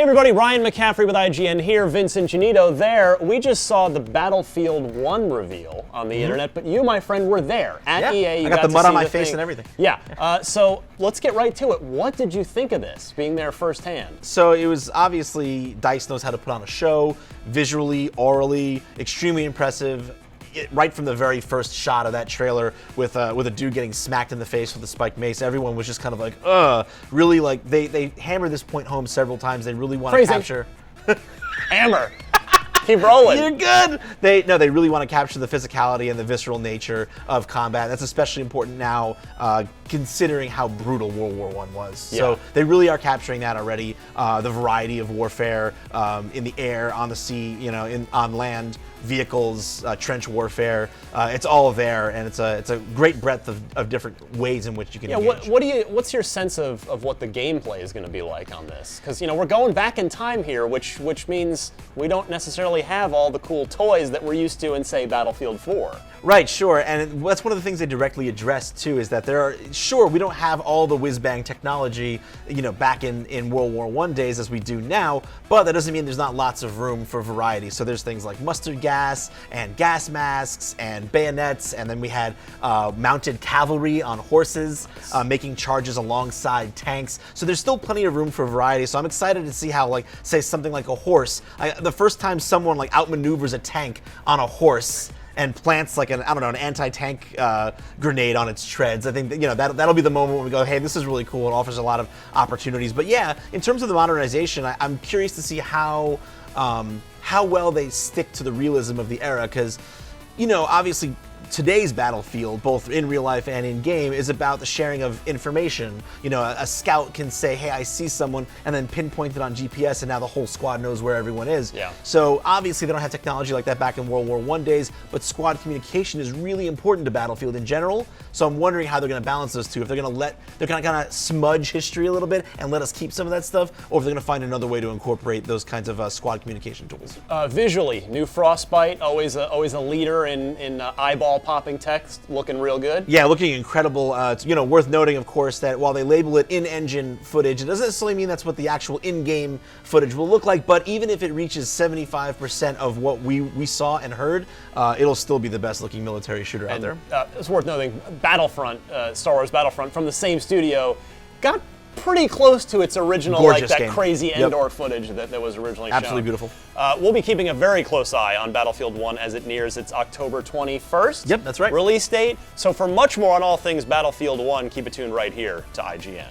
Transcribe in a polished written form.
Hey everybody, Ryan McCaffrey with IGN here, Vincent Giannito there. We just saw the Battlefield 1 reveal on the internet, but you, my friend, were there at EA. You I got the mud on my the face thing. and everything. Yeah, so let's get right to it. What did you think of this, being there firsthand? So it was obviously, DICE knows how to put on a show, visually, orally, extremely impressive. Right from the very first shot of that trailer with a dude getting smacked in the face with a spiked mace, everyone was just kind of like, ugh. Really, like, they hammered this point home several times. They really want to capture... Hammer. Keep rolling. You're good. They really want to capture the physicality and the visceral nature of combat. That's especially important now, considering how brutal World War I was. Yeah. So they really are capturing that already. The variety of warfare in the air, on the sea, on land, vehicles, trench warfare. It's all there, and it's a great breadth of different ways in which you can engage. What's your sense of what the gameplay is going to be like on this? Because we're going back in time here, which means we don't necessarily have all the cool toys that we're used to in, say, Battlefield 4. Right, sure, and that's one of the things they directly address too, is that we don't have all the whiz-bang technology, back in World War I days as we do now, but that doesn't mean there's not lots of room for variety. So there's things like mustard gas and gas masks and bayonets, and then we had mounted cavalry on horses making charges alongside tanks. So there's still plenty of room for variety. So I'm excited to see how, say something like a horse, the first time someone outmaneuvers a tank on a horse and plants an anti-tank grenade on its treads. I think that'll be the moment when we go, hey, this is really cool. It offers a lot of opportunities. But yeah, in terms of the modernization, I'm curious to see how well they stick to the realism of the era, because obviously today's Battlefield, both in real life and in game, is about the sharing of information. A scout can say, hey, I see someone, and then pinpoint it on GPS, and now the whole squad knows where everyone is. Yeah. So obviously they don't have technology like that back in World War I days, but squad communication is really important to Battlefield in general. So I'm wondering how they're going to balance those two. If they're going to kind of smudge history a little bit and let us keep some of that stuff, or if they're going to find another way to incorporate those kinds of squad communication tools. Visually, new Frostbite, always a leader in eyeball popping text, looking real good. Yeah, looking incredible. It's, worth noting, of course, that while they label it in-engine footage, it doesn't necessarily mean that's what the actual in-game footage will look like. But even if it reaches 75% of what we saw and heard, it'll still be the best-looking military shooter out there. It's worth noting, Battlefront, Star Wars Battlefront, from the same studio, got pretty close to its original, Gorgeous that game. Crazy Endor footage that was originally shown. Absolutely beautiful. We'll be keeping a very close eye on Battlefield 1 as it nears its October 21st Yep, that's right. release date. So for much more on all things Battlefield 1, keep it tuned right here to IGN.